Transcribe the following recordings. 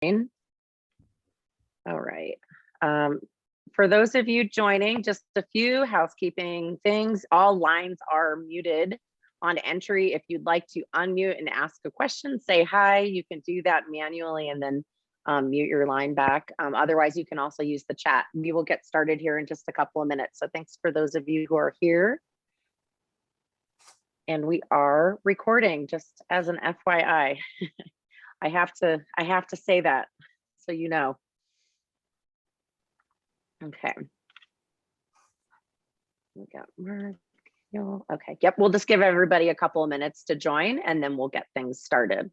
All right. For those of you joining, just a few housekeeping things. All lines are muted on entry. If you'd like to unmute and ask a question, say hi. You can do that manually and then mute your line back. Otherwise, you can also use the chat. We will get started here in just a couple of minutes. So thanks for those of you who are here. And we are recording, just as an FYI. I have to say that so you know. Okay. We got Mark. Okay. Yep. We'll just give everybody a couple of minutes to join, and then we'll get things started.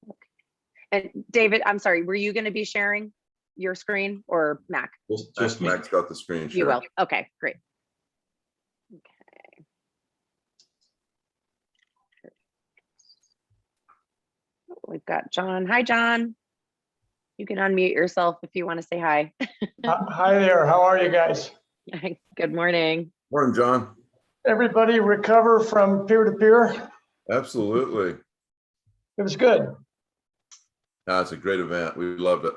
Okay. And David, I'm sorry. Were you going to be sharing your screen or Mac? Just Mac's got the screen. You will. Okay. Great. We've got John. Hi, John. You can unmute yourself if you want to say hi. Hi there. How are you guys? Good morning. Morning, John. Everybody recover from peer-to-peer? Absolutely. It was good. It's a great event. We loved it.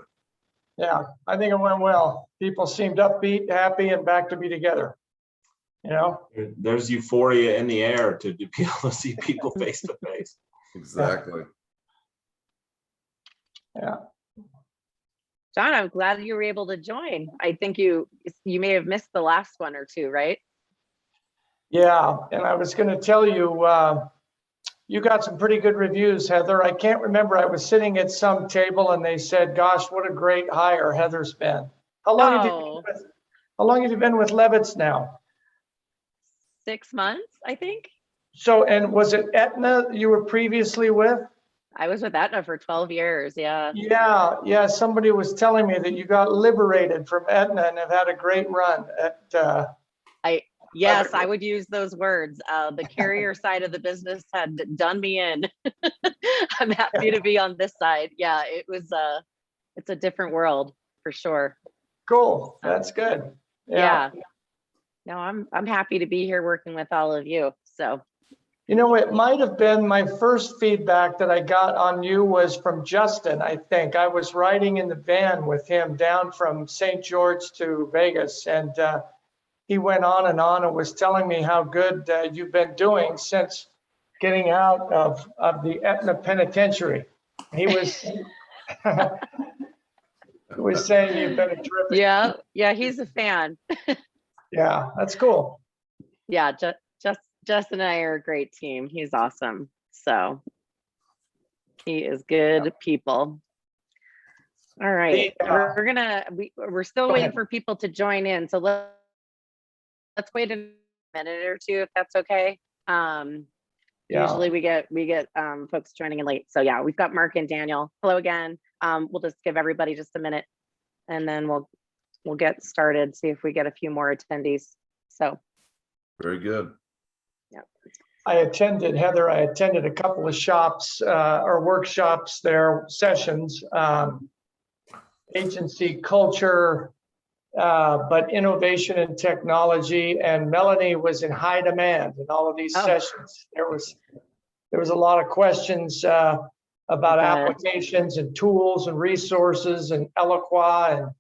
Yeah, I think it went well. People seemed upbeat, happy, and back to be together. You know? There's euphoria in the air to be able to see people face to face. Exactly. Yeah. John, I'm glad you were able to join. I think you may have missed the last one or two, right? Yeah, and I was going to tell you, you got some pretty good reviews, Heather. I can't remember. I was sitting at some table and they said, "Gosh, what a great hire Heather's been." How long have you been with Leavitt's now? 6 months, I think. So, and was it Aetna you were previously with? I was with Aetna for 12 years. Yeah. Yeah. Somebody was telling me that you got liberated from Aetna and have had a great run at. Yes, I would use those words. The carrier side of the business had done me in. I'm happy to be on this side. Yeah, it's a different world for sure. Cool. That's good. Yeah. No, I'm happy to be here working with all of you. So. You know, it might have been my first feedback that I got on you was from Justin, I think. I was riding in the van with him down from St. George to Vegas, and he went on and was telling me how good you've been doing since getting out of the Aetna Penitentiary. He was, was saying you've been a terrific. Yeah, he's a fan. Yeah, that's cool. Yeah, Justin and I are a great team. He's awesome. So he is good people. All right. We're still waiting for people to join in. So let's wait a minute or two if that's okay. Usually we get folks joining in late. So yeah, we've got Mark and Daniel. Hello again. We'll just give everybody just a minute and then we'll get started, see if we get a few more attendees. So very good. Heather, I attended a couple of shops or workshops there, sessions, agency culture, but innovation and technology. And Melanie was in high demand in all of these sessions. There was a lot of questions about applications and tools and resources and Eloqua and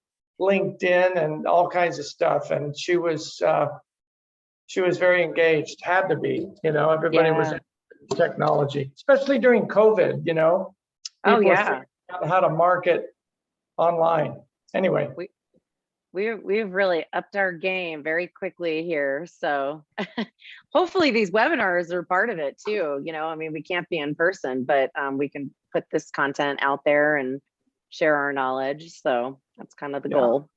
LinkedIn and all kinds of stuff. And she was very engaged, had to be, everybody was in technology, especially during COVID, People how to market online. Anyway. We've really upped our game very quickly here. So hopefully these webinars are part of it too. We can't be in person, but we can put this content out there and share our knowledge. So that's kind of the goal.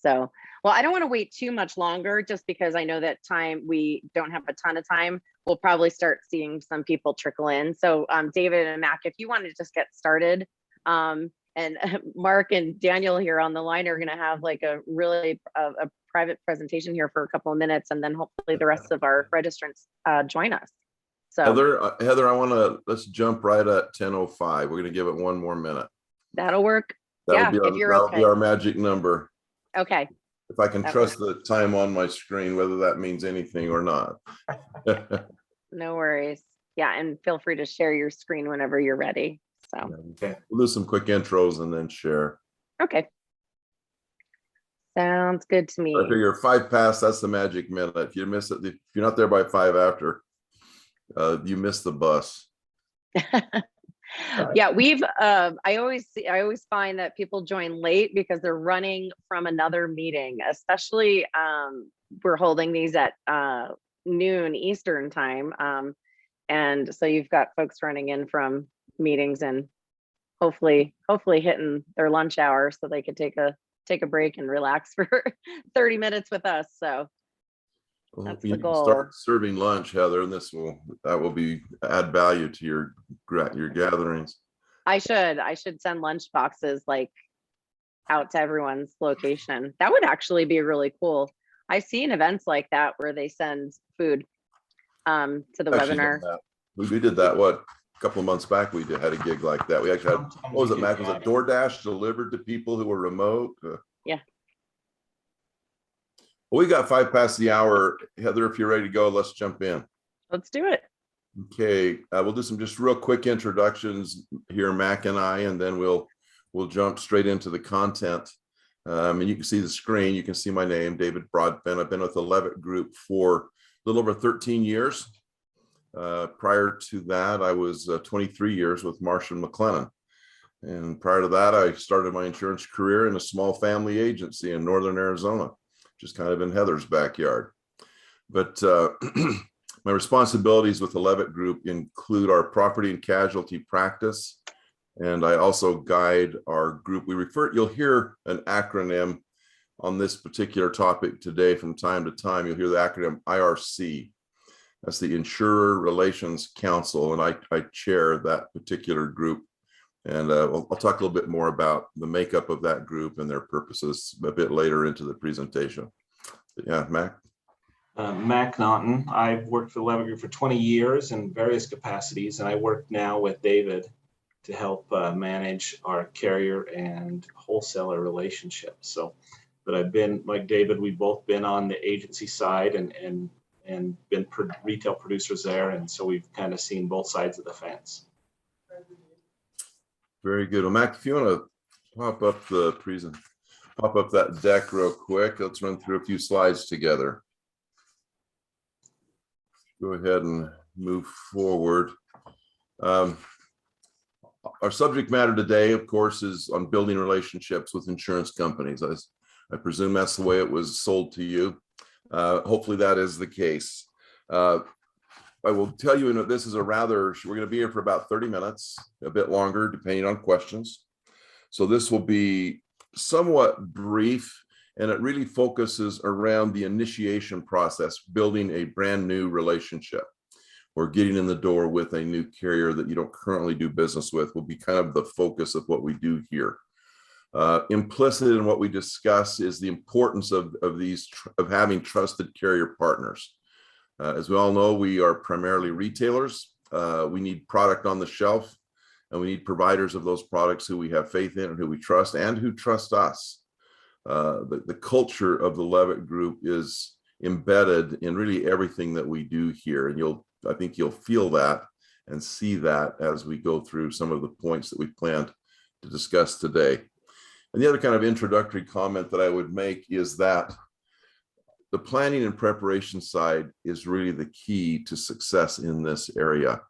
So, well, I don't want to wait too much longer just because I know that we don't have a ton of time. We'll probably start seeing some people trickle in. So David and Mac, if you want to just get started, and Mark and Daniel here on the line are going to have like a really a private presentation here for a couple of minutes, and then hopefully the rest of our registrants join us. So Heather, let's jump right at 10:05. We're going to give it one more minute. That'll work. That'll be our magic number. Okay. If I can trust the time on my screen, whether that means anything or not. No worries. Yeah, and feel free to share your screen whenever you're ready. So, Okay. We'll do some quick intros and then share. okay. Sounds good to I me. figure 5 past, that's the magic minute. If you miss it, if you're not there by 5 after, you miss the bus. Yeah, we've I always find that people join late because they're running from another meeting, especially we're holding these at noon Eastern time. And so you've got folks running in from meetings and hopefully hitting their lunch hour so they could take a break and relax for 30 minutes with us. So Well, that's you the can goal. start serving lunch, Heather, and that will be add value to your gatherings. I should send lunch boxes like out to everyone's location. That would actually be really cool. I've seen events like that where they send food to the Actually done webinar. that. We did that, what, a couple of months back, had a gig like that. We actually had, Sometimes what was you it, get Mac? Was it that. DoorDash delivered to people who were remote? Yeah. Well, we got 5 past the hour. Heather, if you're ready to go, let's jump in. Let's do it. Okay, we'll do some just real quick introductions here, Mac and I, and then we'll jump straight into the content. And you can see the screen. You can see my name, David Broadbent. I've been with the Leavitt Group for a little over 13 years. Prior to that, I was 23 years with Marsh & McLennan. And prior to that, I started my insurance career in a small family agency in Northern Arizona, just kind of in Heather's backyard. But my responsibilities with the Leavitt Group include our property and casualty practice. And I also guide our group. You'll hear an acronym on this particular topic today from time to time. You'll hear the acronym IRC. That's the Insurer Relations Council, and I chair that particular group. And I'll talk a little bit more about the makeup of that group and their purposes a bit later into the presentation. But yeah, Mac. Mac Naughton. I've worked for the Leavitt Group for 20 years in various capacities, and I work now with David to help manage our carrier and wholesaler relationships. So, but I've been, like David, we've both been on the agency side and been retail producers there, and so we've kind of seen both sides of the fence. Very good. Well, Mac, if you want to pop up that deck real quick, let's run through a few slides together. Go ahead and move forward. Our subject matter today, of course, is on building relationships with insurance companies. I presume that's the way it was sold to you. Hopefully that is the case. I will tell you, this is we're going to be here for about 30 minutes, a bit longer, depending on questions. So this will be somewhat brief, and it really focuses around the initiation process, building a brand new relationship or getting in the door with a new carrier that you don't currently do business with will be kind of the focus of what we do here. Implicit in what we discuss is the importance of having trusted carrier partners. As we all know, we are primarily retailers. We need product on the shelf, and we need providers of those products who we have faith in and who we trust and who trust us. The culture of the Leavitt Group is embedded in really everything that we do here. And I think you'll feel that and see that as we go through some of the points that we planned to discuss today. And the other kind of introductory comment that I would make is that the planning and preparation side is really the key to success in this area.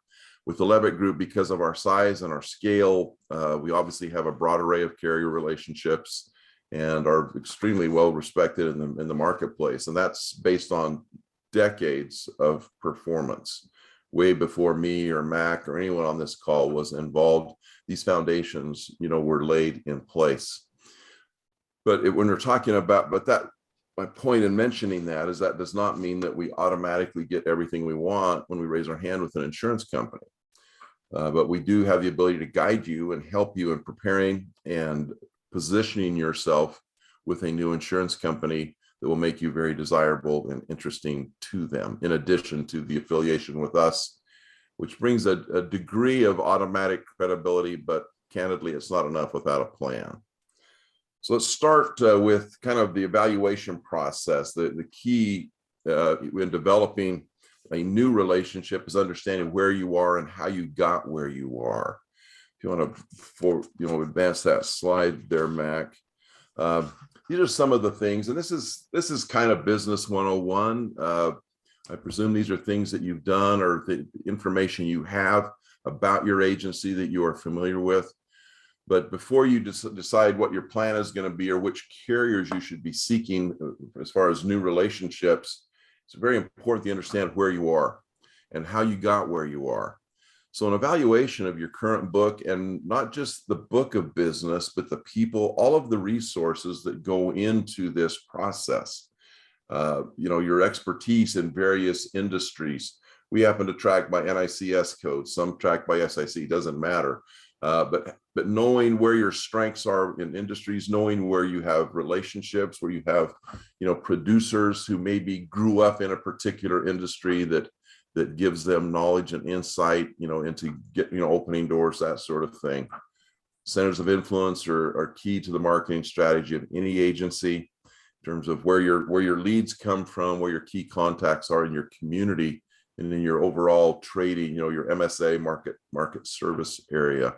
With the Leavitt Group, because of our size and our scale, we obviously have a broad array of carrier relationships and are extremely well respected in the marketplace. And that's based on decades of performance. Way before me or Mac or anyone on this call was involved, these foundations, were laid in place. But when we're talking about, my point in mentioning that is that does not mean that we automatically get everything we want when we raise our hand with an insurance company. But we do have the ability to guide you and help you in preparing and positioning yourself with a new insurance company that will make you very desirable and interesting to them, in addition to the affiliation with us, which brings a degree of automatic credibility, but candidly, it's not enough without a plan. So let's start with kind of the evaluation process. The key in developing A new relationship is understanding where you are and how you got where you are. If you want to, advance that slide there, Mac. These are some of the things, and this is kind of business 101. I presume these are things that you've done or the information you have about your agency that you are familiar with. But before you decide what your plan is going to be or which carriers you should be seeking as far as new relationships, it's very important to understand where you are and how you got where you are. So an evaluation of your current book, and not just the book of business, but the people, all of the resources that go into this process. Your expertise in various industries. We happen to track by NICS codes, some track by SIC, doesn't matter. But knowing where your strengths are in industries, knowing where you have relationships, where you have, producers who maybe grew up in a particular industry that gives them knowledge and insight, into opening doors, that sort of thing. Centers of influence are key to the marketing strategy of any agency in terms of where your leads come from, where your key contacts are in your community, and in your overall trading, your MSA market service area.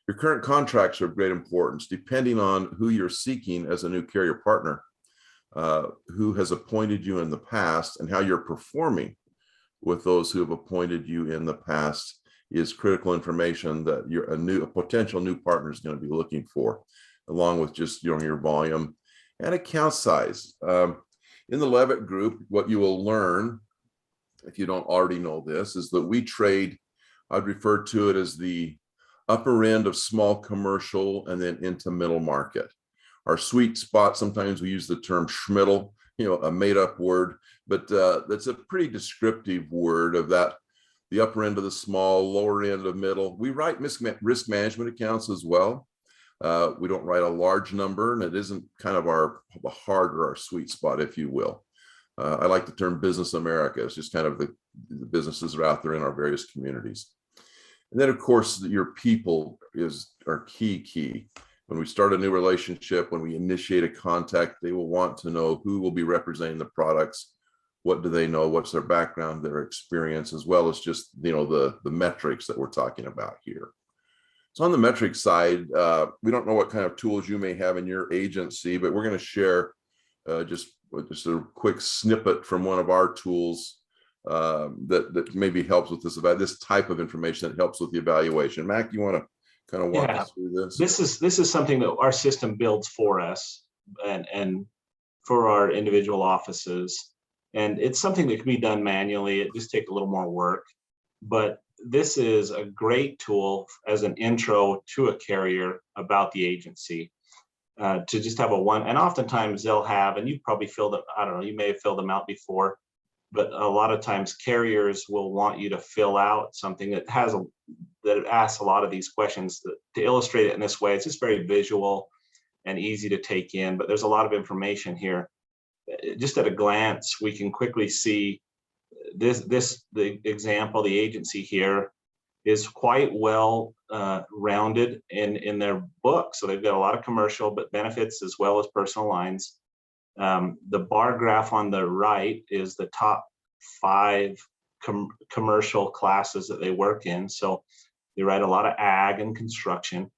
Your current contracts are of great importance, depending on who you're seeking as a new carrier partner, who has appointed you in the past, and how you're performing with those who have appointed you in the past is critical information that a potential new partner is going to be looking for, along with just your volume and account size. In the Leavitt group, what you will learn, if you don't already know this, is that we trade, I'd refer to it as the upper end of small commercial and then into middle market. Our sweet spot, sometimes we use the term schmiddle, a made up word, but that's a pretty descriptive word of that, the upper end of the small, lower end of middle. We write risk management accounts as well. We don't write a large number, and it isn't kind of our heart or our sweet spot, if you will. I like the term business America. It's just kind of the businesses that are out there in our various communities. And then, of course, your people are key. When we start a new relationship, when we initiate a contact, they will want to know who will be representing the products, what do they know, what's their background, their experience, as well as just the metrics that we're talking about here. So on the metrics side, we don't know what kind of tools you may have in your agency, but we're going to share just a quick snippet from one of our tools that maybe helps with this type of information that helps with the evaluation. Mac, you want to kind of walk us through this? This is something that our system builds for us and for our individual offices. And it's something that can be done manually. It just takes a little more work. But this is a great tool as an intro to a carrier about the agency. To just have and oftentimes they'll have, and you probably filled it, I don't know, you may have filled them out before, but a lot of times carriers will want you to fill out something that asks a lot of these questions. To illustrate it in this way, it's just very visual and easy to take in, but there's a lot of information here. Just at a glance, we can quickly see the example, the agency here is quite well rounded in their book. So they've got a lot of commercial, but benefits as well as personal lines. The bar graph on the right is the top 5 commercial classes that they work in. So they write a lot of ag and construction.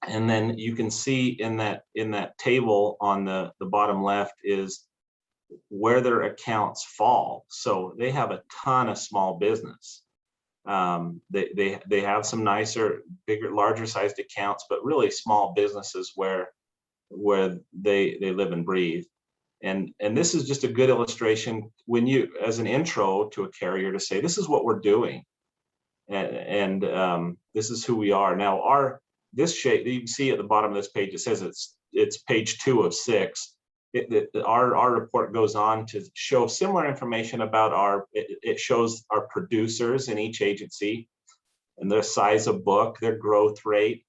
And then you can see in that table on the bottom left is where their accounts fall. So they have a ton of small business. They have some nicer, bigger, larger sized accounts, but really small businesses where they live and breathe. And this is just a good illustration when you, as an intro to a carrier, to say, this is what we're doing. And this is who we are. Now, this shape, you can see at the bottom of this page, it says it's page 2 of 6. Our report goes on to show similar information about it shows our producers in each agency and their size of book, their growth rate,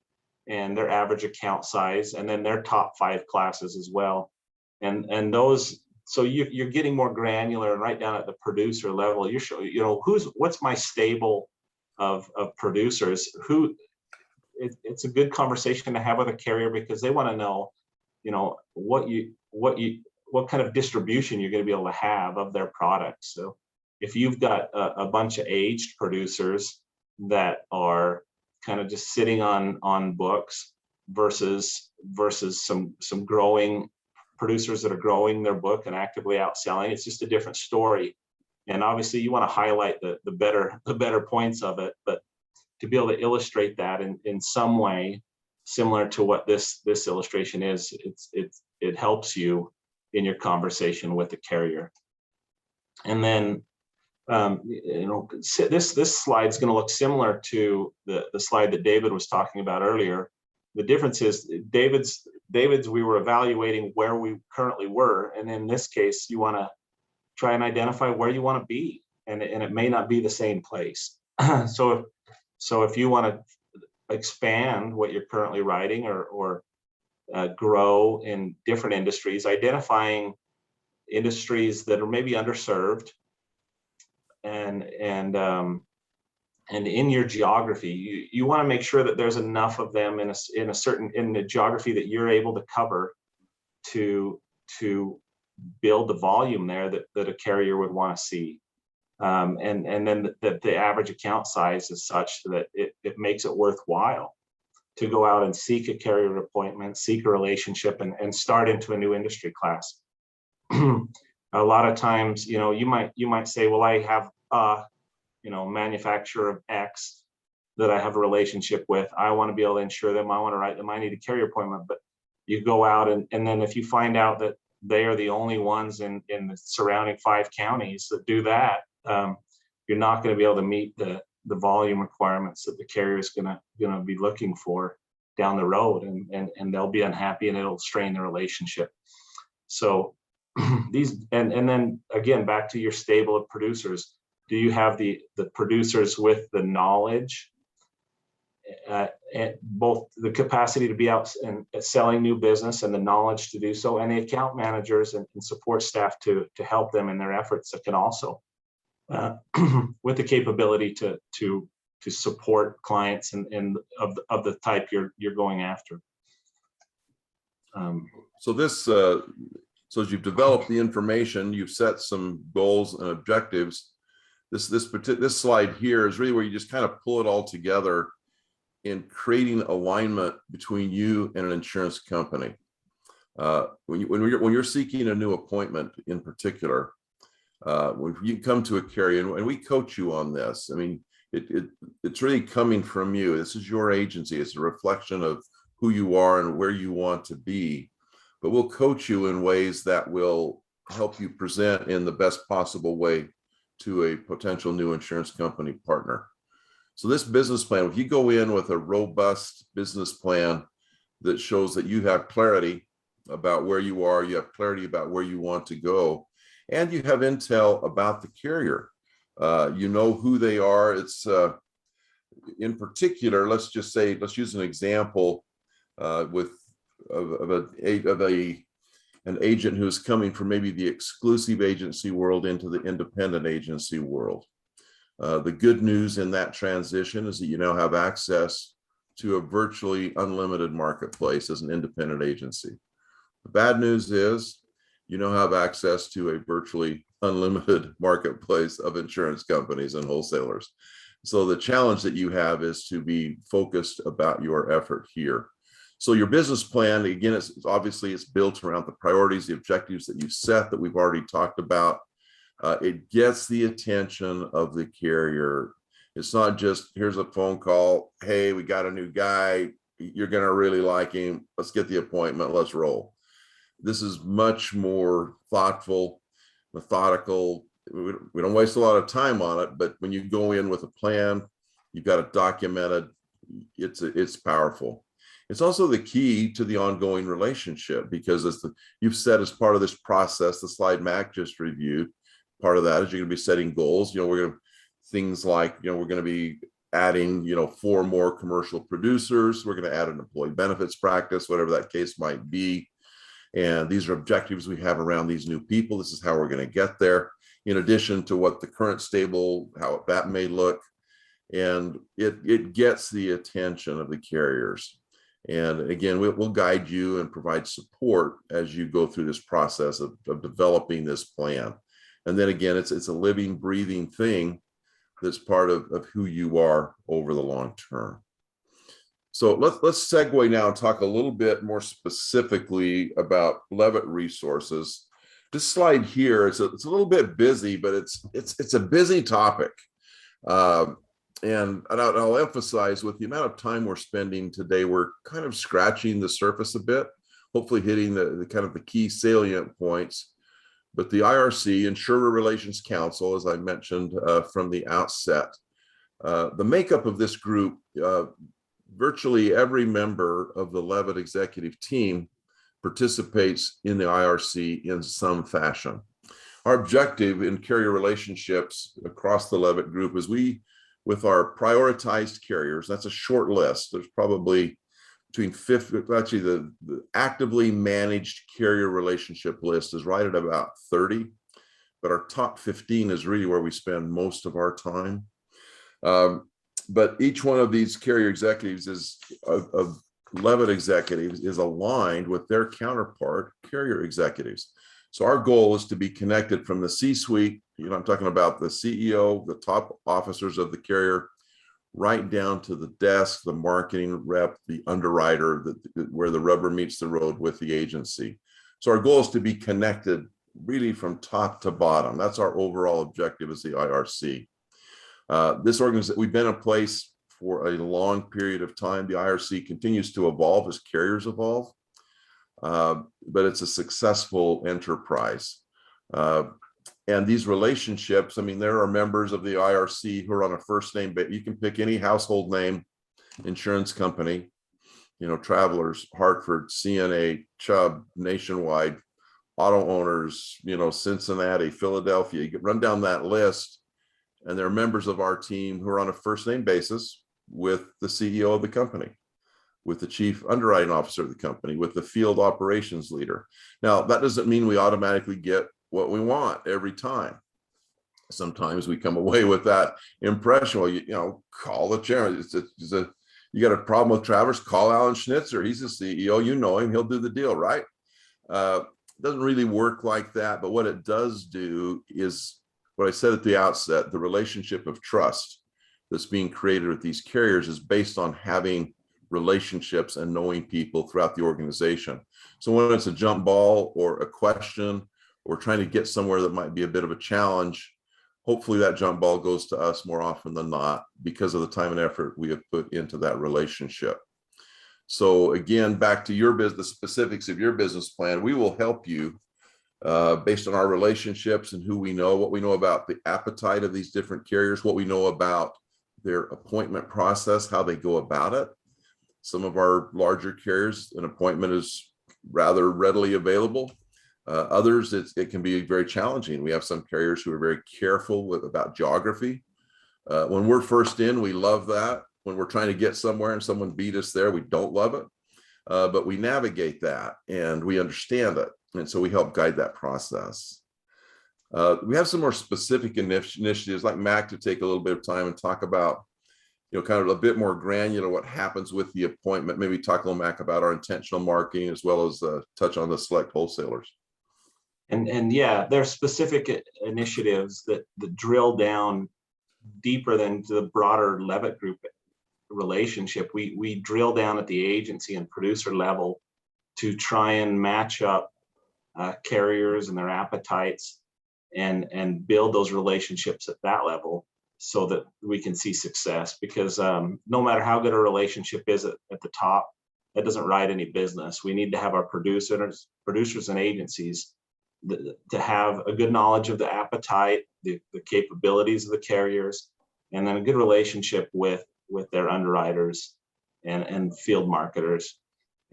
and their average account size, and then their top 5 classes as well. And those, so you're getting more granular, and right down at the producer level, you're showing, what's my stable of producers. It's a good conversation to have with a carrier, because they want to know, what kind of distribution you're going to be able to have of their products. So if you've got a bunch of aged producers that are kind of just sitting on books versus some growing producers that are growing their book and actively outselling, it's just a different story. And obviously you want to highlight the better points of it, but to be able to illustrate that in some way similar to what this illustration is, it helps you in your conversation with the carrier. And then this slide is going to look similar to the slide that David was talking about earlier. The difference is David's we were evaluating where we currently were, and in this case you want to try and identify where you want to be, and it may not be the same place. So if you want to expand what you're currently writing or grow in different industries, identifying industries that are maybe underserved and in your geography, you want to make sure that there's enough of them in the geography that you're able to cover to build the volume there that a carrier would want to see. And then the average account size is such that it makes it worthwhile to go out and seek a carrier appointment, seek a relationship, and start into a new industry class. A lot of times, you might say, well, I have manufacturer of X that I have a relationship with. I want to be able to insure them. I want to write them. I need a carrier appointment. But you go out and then if you find out that they are the only ones in the surrounding 5 counties that do that, you're not going to be able to meet the volume requirements that the carrier is going to be looking for down the road, and they'll be unhappy and it'll strain the relationship. So these and then again, back to your stable of producers. Do you have the producers with the knowledge, and both the capacity to be out and selling new business and the knowledge to do so, and the account managers and support staff to help them in their efforts that can also with the capability to support clients and of the type you're going after. So as you've developed the information, you've set some goals and objectives. This slide here is really where you just kind of pull it all together in creating alignment between you and an insurance company. When you're seeking a new appointment in particular, when you come to a carrier, and we coach you on this, I mean, it's really coming from you. This is your agency. It's a reflection of who you are and where you want to be. But we'll coach you in ways that will help you present in the best possible way to a potential new insurance company partner. So this business plan, if you go in with a robust business plan that shows that you have clarity about where you are, you have clarity about where you want to go, and you have intel about the carrier, you know who they are. It's in particular, let's use an example of an agent who's coming from maybe the exclusive agency world into the independent agency world. The good news in that transition is that you now have access to a virtually unlimited marketplace as an independent agency. The bad news is you now have access to a virtually unlimited marketplace of insurance companies and wholesalers. So the challenge that you have is to be focused about your effort here. So your business plan, again, it's built around the priorities, the objectives that you've set that we've already talked about. It gets the attention of the carrier. It's not just, here's a phone call. Hey, we got a new guy. You're going to really like him. Let's get the appointment. Let's roll. This is much more thoughtful, methodical. We don't waste a lot of time on it, but when you go in with a plan, you've got it documented. It's powerful. It's also the key to the ongoing relationship, because you've said as part of this process, the slide Mac just reviewed, part of that is you're going to be setting goals. Things like, we're going to be adding, 4 more commercial producers. We're going to add an employee benefits practice, whatever that case might be. And these are objectives we have around these new people. This is how we're going to get there, in addition to what the current stable, how that may look. And it gets the attention of the carriers. And again, we'll guide you and provide support as you go through this process of developing this plan. And then again, it's a living, breathing thing that's part of who you are over the long term. So let's segue now and talk a little bit more specifically about Leavitt resources. This slide here, it's a little bit busy, but it's a busy topic. And I'll emphasize, with the amount of time we're spending today, we're kind of scratching the surface a bit, hopefully hitting the kind of the key salient points. But the IRC, Insurer Relations Council, as I mentioned from the outset, the makeup of this group, virtually every member of the Leavitt executive team participates in the IRC in some fashion. Our objective in carrier relationships across the Leavitt group is with our prioritized carriers, that's a short list. There's probably between 50, actually the actively managed carrier relationship list is right at about 30, but our top 15 is really where we spend most of our time. But each one of these carrier executives of Leavitt executives is aligned with their counterpart carrier executives. So our goal is to be connected from the C-suite, I'm talking about the CEO, the top officers of the carrier, right down to the desk, the marketing rep, the underwriter, where the rubber meets the road with the agency. So our goal is to be connected really from top to bottom. That's our overall objective as the IRC. This organization, we've been in place for a long period of time. The IRC continues to evolve as carriers evolve, but it's a successful enterprise. And these relationships, I mean, there are members of the IRC who are on a first name, but you can pick any household name insurance company, Travelers, Hartford, CNA, Chubb, Nationwide, auto owners, Cincinnati, Philadelphia. You can run down that list, and there are members of our team who are on a first name basis with the CEO of the company, with the chief underwriting officer of the company, with the field operations leader. Now, that doesn't mean we automatically get what we want every time. Sometimes we come away with that impression. Well, call the chairman. You got a problem with Travelers, call Alan Schnitzer. He's the CEO. You know him. He'll do the deal, right? It doesn't really work like that. But what it does do is what I said at the outset: the relationship of trust that's being created with these carriers is based on having relationships and knowing people throughout the organization. So when it's a jump ball or a question, or trying to get somewhere that might be a bit of a challenge, hopefully that jump ball goes to us more often than not because of the time and effort we have put into that relationship. So again, back to your business, specifics of your business plan, we will help you based on our relationships and who we know, what we know about the appetite of these different carriers, what we know about their appointment process, how they go about it. Some of our larger carriers, an appointment is rather readily available. Others, it can be very challenging. We have some carriers who are very careful about geography. When we're first in, we love that. When we're trying to get somewhere and someone beat us there, we don't love it. But we navigate that and we understand it. And so we help guide that process. We have some more specific initiatives, like Mac, to take a little bit of time and talk about, kind of a bit more granular what happens with the appointment. Maybe talk a little, Mac, about our intentional marketing, as well as touch on the select wholesalers. And yeah, there are specific initiatives that drill down deeper than the broader Leavitt Group relationship. We drill down at the agency and producer level to try and match up carriers and their appetites and build those relationships at that level so that we can see success. Because no matter how good a relationship is at the top, that doesn't ride any business. We need to have our producers and agencies to have a good knowledge of the appetite, the capabilities of the carriers, and then a good relationship with their underwriters and field marketers.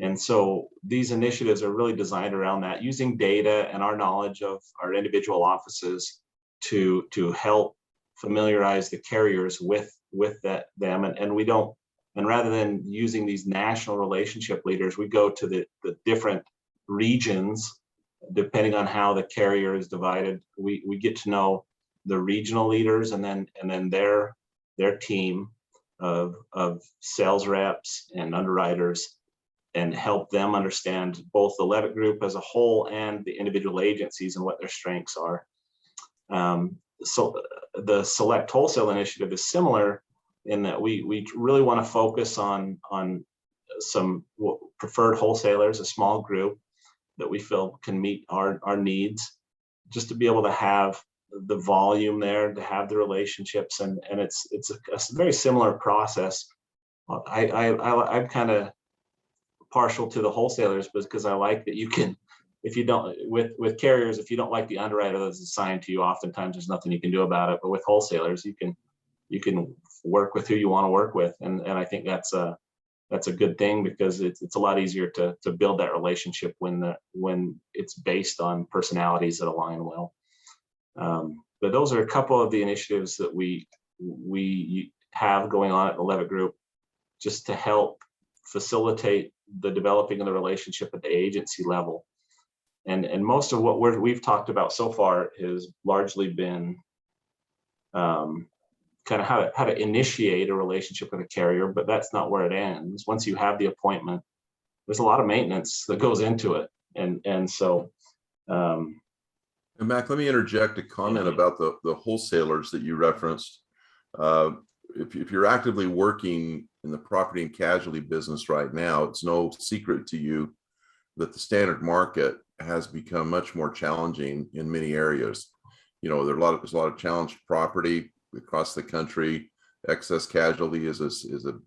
And so these initiatives are really designed around that, using data and our knowledge of our individual offices to help familiarize the carriers with them. And rather than using these national relationship leaders, we go to the different regions. Depending on how the carrier is divided, we get to know the regional leaders and then their team of sales reps and underwriters, and help them understand both the Leavitt Group as a whole and the individual agencies and what their strengths are. So the Select Wholesale initiative is similar in that we really want to focus on some preferred wholesalers, a small group that we feel can meet our needs, just to be able to have the volume there, to have the relationships, and it's a very similar process. I'm kind of partial to the wholesalers because I like that you can, if you don't, with carriers, if you don't like the underwriter that's assigned to you, oftentimes there's nothing you can do about it. But with wholesalers, you can work with who you want to work with, and I think that's a good thing, because it's a lot easier to build that relationship when it's based on personalities that align well. But those are a couple of the initiatives that we have going on at the Leavitt Group, just to help facilitate the developing of the relationship at the agency level. And most of what we've talked about so far has largely been kind of how to initiate a relationship with a carrier, but that's not where it ends. Once you have the appointment, there's a lot of maintenance that goes into it. And so And Mac, let me interject a comment about the wholesalers that you referenced. If you're actively working in the property and casualty business right now, it's no secret to you that the standard market has become much more challenging in many areas. You know, there's a lot of challenged property across the country. Excess casualty is a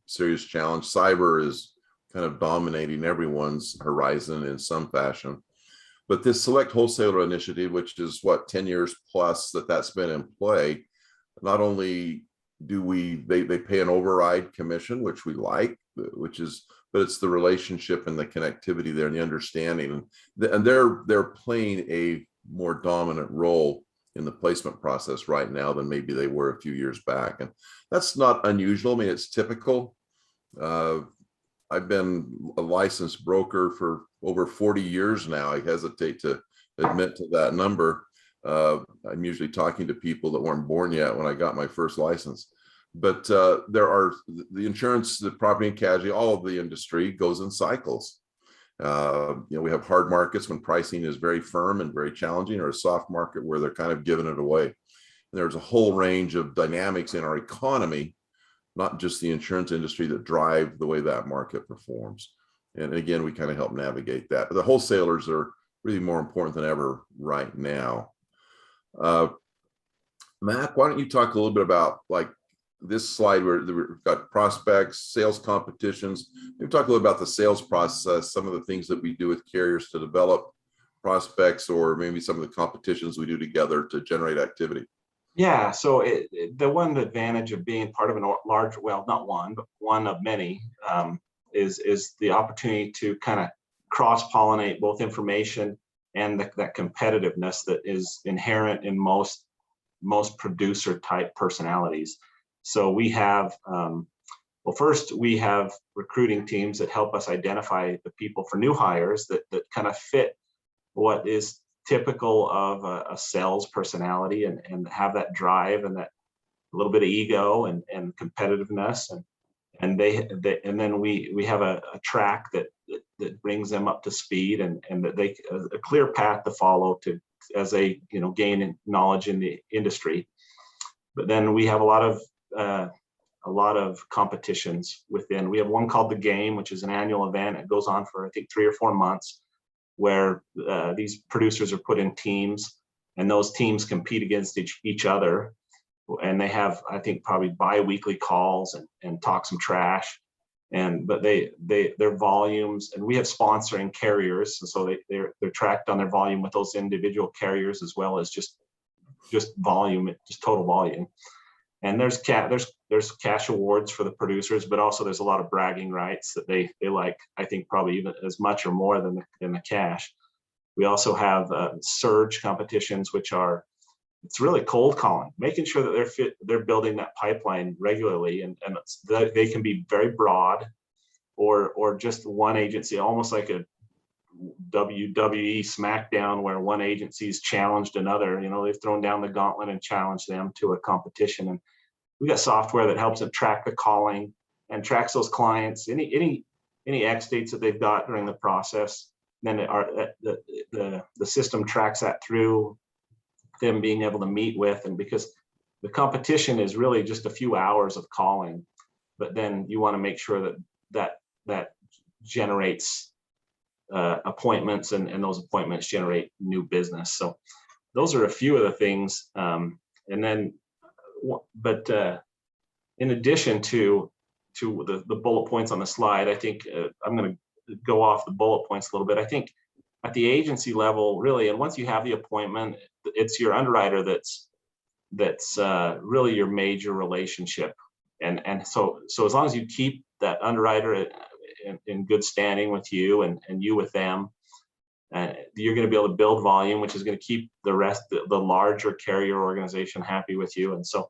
serious challenge. Cyber is kind of dominating everyone's horizon in some fashion. But this Select Wholesaler initiative, which is what, 10 years plus that's been in play, not only do they pay an override commission, which we like, but it's the relationship and the connectivity there and the understanding, and they're playing a more dominant role in the placement process right now than maybe they were a few years back. And that's not unusual. I mean, it's typical. I've been a licensed broker for over 40 years now. I hesitate to admit to that number. I'm usually talking to people that weren't born yet when I got my first license. But there are the insurance, the property and casualty, all of the industry goes in cycles. We have hard markets when pricing is very firm and very challenging, or a soft market where they're kind of giving it away. And there's a whole range of dynamics in our economy, not just the insurance industry, that drive the way that market performs. And again, we kind of help navigate that. But the wholesalers are really more important than ever right now. Mac, why don't you talk a little bit about, like, this slide where we've got prospects, sales competitions. Maybe talk a little about the sales process, some of the things that we do with carriers to develop prospects, or maybe some of the competitions we do together to generate activity. Yeah, so the one advantage of being part of a large, well, not one, but one of many, is the opportunity to kind of cross-pollinate both information and that competitiveness that is inherent in most producer type personalities. So we have, well, first we have recruiting teams that help us identify the people for new hires that kind of fit what is typical of a sales personality, and have that drive and that little bit of ego and competitiveness, and then we have a track that brings them up to speed, and that they a clear path to follow as they gain knowledge in the industry. But then we have a lot of competitions within. We have one called The Game, which is an annual event. It goes on for, I think, 3 or 4 months, where these producers are put in teams, and those teams compete against each other. And they have, I think, probably bi-weekly calls and talk some trash. But their volumes, and we have sponsoring carriers, and so they're tracked on their volume with those individual carriers, as well as just volume, just total volume. And there's cash awards for the producers, but also there's a lot of bragging rights that they like, I think, probably even as much or more than the cash. We also have surge competitions, which it's really cold calling, making sure that they're building that pipeline regularly, and they can be very broad, or just one agency, almost like a WWE SmackDown, where one agency's challenged another. They've thrown down the gauntlet and challenged them to a competition. And we got software that helps them track the calling and tracks those clients, any X dates that they've got during the process. Then the system tracks that through, them being able to meet with, and because the competition is really just a few hours of calling, but then you want to make sure that generates appointments, and those appointments generate new business. So those are a few of the things. And then, but in addition to the bullet points on the slide, I think I'm going to go off the bullet points a little bit. I think at the agency level, really, and once you have the appointment, it's your underwriter that's really your major relationship. And so as long as you keep that underwriter in good standing with you, and you with them, you're going to be able to build volume, which is going to keep the rest, the larger carrier organization, happy with you. And so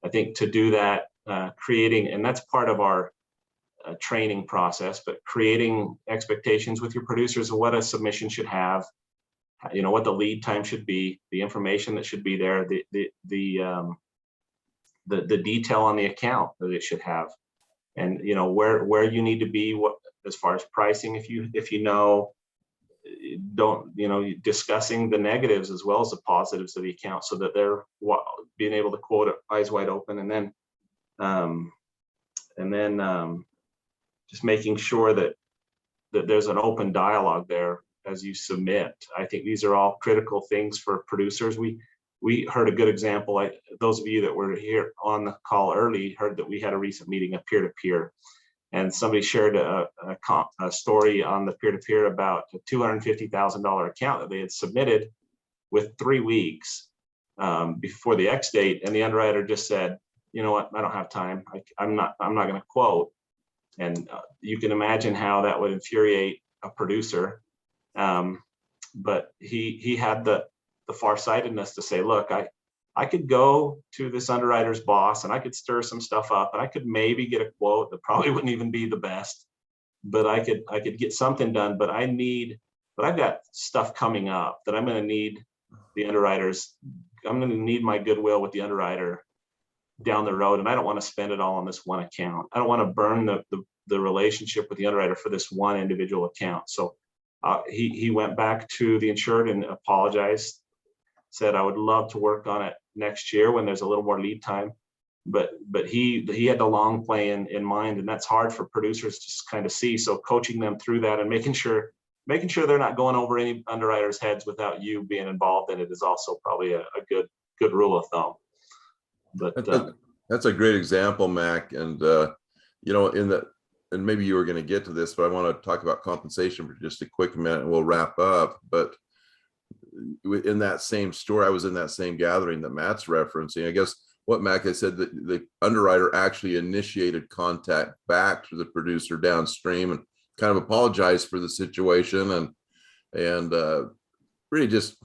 I think to do that, creating, and that's part of our training process, but creating expectations with your producers of what a submission should have, what the lead time should be, the information that should be there, the detail on the account that it should have, and where you need to be, what as far as pricing, if you know, discussing the negatives as well as the positives of the account, so that they're being able to quote it eyes wide open, and then just making sure that there's an open dialogue there as you submit. I think these are all critical things for producers. We heard a good example, like those of you that were here on the call early heard that we had a recent meeting of peer-to-peer, and somebody shared a story on the peer-to-peer about a $250,000 account that they had submitted with 3 weeks before the X date, and the underwriter just said, you know what, I don't have time. I'm not going to quote. And you can imagine how that would infuriate a producer. But he had the farsightedness to say, look, I could go to this underwriter's boss and I could stir some stuff up, and I could maybe get a quote that probably wouldn't even be the best, but I could get something done. But I've got stuff coming up that I'm going to need I'm going to need my goodwill with the underwriter down the road, and I don't want to spend it all on this one account. I don't want to burn the relationship with the underwriter for this one individual account. So he went back to the insured and apologized, said, I would love to work on it next year when there's a little more lead time. But he had the long play in mind, and that's hard for producers to kind of see. So coaching them through that and making sure they're not going over any underwriters' heads without you being involved in it is also probably a good rule of thumb. But that's a great example, Mac. And and maybe you were going to get to this, but I want to talk about compensation for just a quick minute, and we'll wrap up. But in that same story, I was in that same gathering that Matt's referencing. I guess what Mac had said, that the underwriter actually initiated contact back to the producer downstream and kind of apologized for the situation, and really just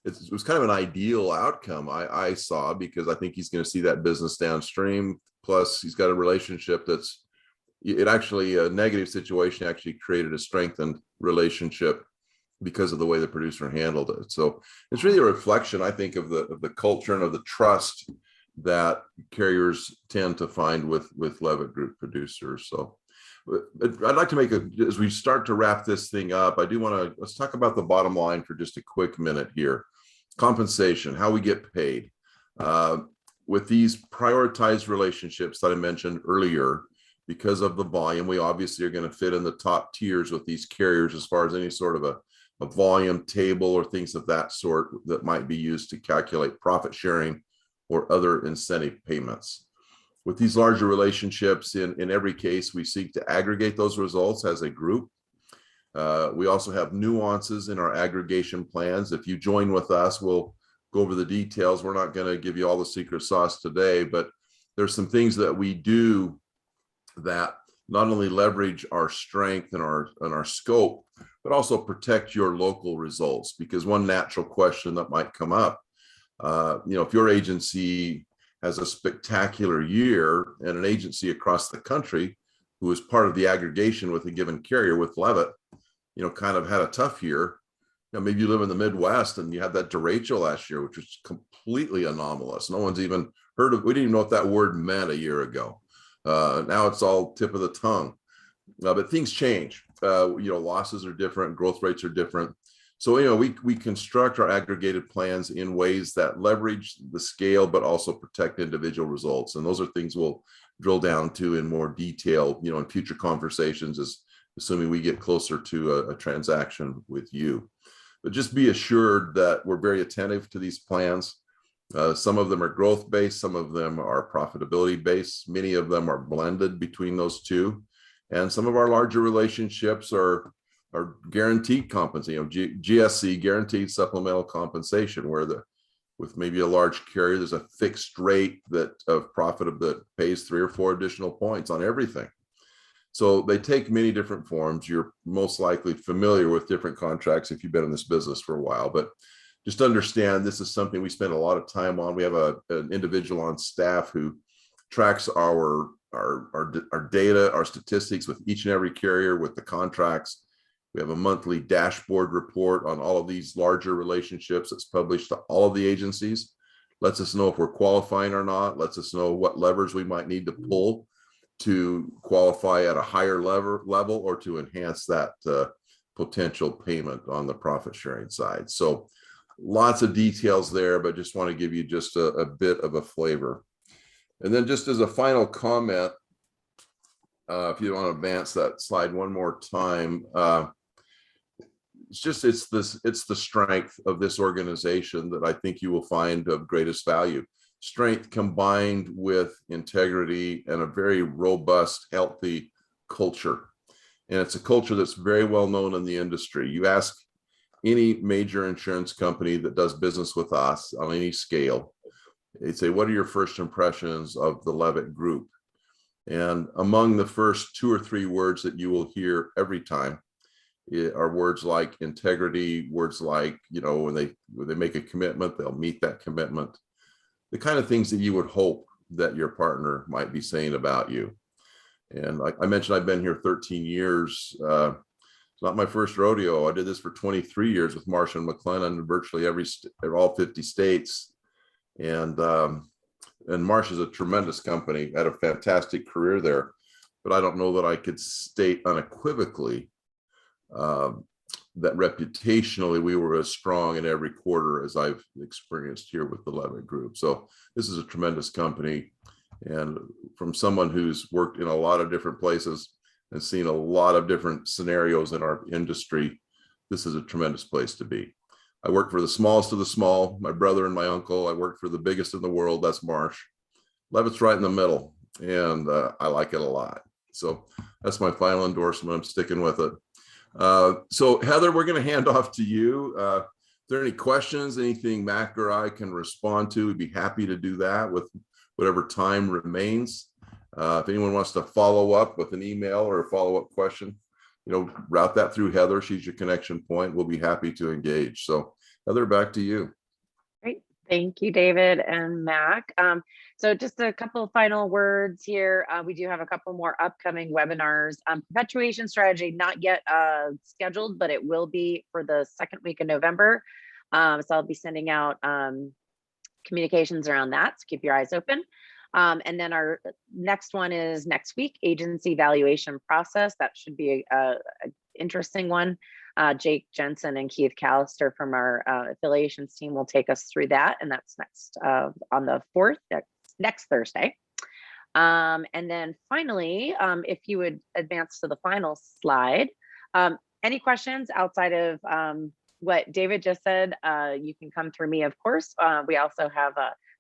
it was kind of an ideal outcome I saw, because I think he's going to see that business downstream. Plus, he's got a relationship a negative situation actually created a strengthened relationship because of the way the producer handled it. So it's really a reflection, I think, of the culture and of the trust that carriers tend to find with Leavitt Group producers. So I'd like to as we start to wrap this thing up, let's talk about the bottom line for just a quick minute here. Compensation, how we get paid. With these prioritized relationships that I mentioned earlier, because of the volume, we obviously are going to fit in the top tiers with these carriers as far as any sort of a volume table or things of that sort that might be used to calculate profit sharing or other incentive payments. With these larger relationships, in every case, we seek to aggregate those results as a group. We also have nuances in our aggregation plans. If you join with us, we'll go over the details. We're not going to give you all the secret sauce today, but there's some things that we do that not only leverage our strength and our scope, but also protect your local results. Because one natural question that might come up, if your agency has a spectacular year, and an agency across the country who is part of the aggregation with a given carrier with Leavitt, kind of had a tough year. Maybe you live in the Midwest and you had that derecho last year, which was completely anomalous. No one's even heard of. We didn't even know what that word meant a year ago. Now it's all tip of the tongue. But things change. Losses are different, growth rates are different. So, we construct our aggregated plans in ways that leverage the scale, but also protect individual results. And those are things we'll drill down to in more detail, in future conversations, assuming we get closer to a transaction with you. But just be assured that we're very attentive to these plans. Some of them are growth-based, some of them are profitability-based, many of them are blended between those two. And some of our larger relationships are guaranteed compensation, GSC, guaranteed supplemental compensation, where with maybe a large carrier, there's a fixed rate of profit that pays 3 or 4 additional points on everything. So they take many different forms. You're most likely familiar with different contracts if you've been in this business for a while, but just understand this is something we spend a lot of time on. We have an individual on staff who tracks our data, our statistics with each and every carrier, with the contracts. We have a monthly dashboard report on all of these larger relationships that's published to all of the agencies. Lets us know if we're qualifying or not, lets us know what levers we might need to pull to qualify at a higher level or to enhance that potential payment on the profit sharing side. So lots of details there, but just want to give you just a bit of a flavor. And then just as a final comment, if you want to advance that slide one more time, it's the strength of this organization that I think you will find of greatest value. Strength combined with integrity and a very robust, healthy culture. And it's a culture that's very well known in the industry. You ask any major insurance company that does business with us on any scale, they'd say, what are your first impressions of the Leavitt Group? And among the first 2 or 3 words that you will hear every time are words like integrity, words like, when they make a commitment, they'll meet that commitment. The kind of things that you would hope that your partner might be saying about you. And like I mentioned, I've been here 13 years. It's not my first rodeo. I did this for 23 years with Marsh and McLennan in virtually all 50 states. And Marsh is a tremendous company, had a fantastic career there. But I don't know that I could state unequivocally that reputationally we were as strong in every quarter as I've experienced here with the Leavitt Group. So this is a tremendous company. And from someone who's worked in a lot of different places and seen a lot of different scenarios in our industry, this is a tremendous place to be. I work for the smallest of the small, my brother and my uncle. I work for the biggest in the world, that's Marsh. Leavitt's right in the middle, and I like it a lot. So that's my final endorsement. I'm sticking with it. So Heather, we're going to hand off to you. If there are any questions, anything Mac or I can respond to, we'd be happy to do that with whatever time remains. If anyone wants to follow up with an email or a follow-up question, route that through Heather. She's your connection point. We'll be happy to engage. So Heather, back to you. Great. Thank you, David and Mac. So just a couple of final words here. We do have a couple more upcoming webinars. Perpetuation strategy, not yet scheduled, but it will be for the second week of November. So I'll be sending out communications around that, so keep your eyes open. And then our next one is next week, agency valuation process. That should be a interesting one. Jake Jensen and Keith Callister from our affiliations team will take us through that. And that's next on the 4th, next Thursday. And then finally, if you would advance to the final slide, any questions outside of what David just said, you can come through me, of course. We also have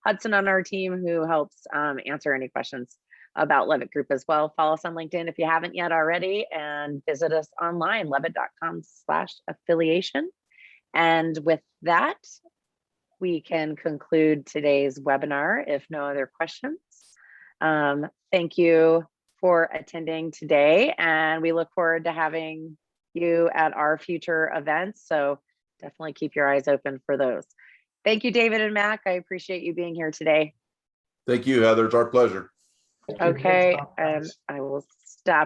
Hudson on our team who helps answer any questions about Leavitt Group as well. Follow us on LinkedIn if you haven't yet already, and visit us online, leavitt.com/affiliation. And with that, we can conclude today's webinar if no other questions. Thank you for attending today, and we look forward to having you at our future events. So definitely keep your eyes open for those. Thank you, David and Mac. I appreciate you being here today. Thank you, Heather. It's our pleasure. Okay, and I will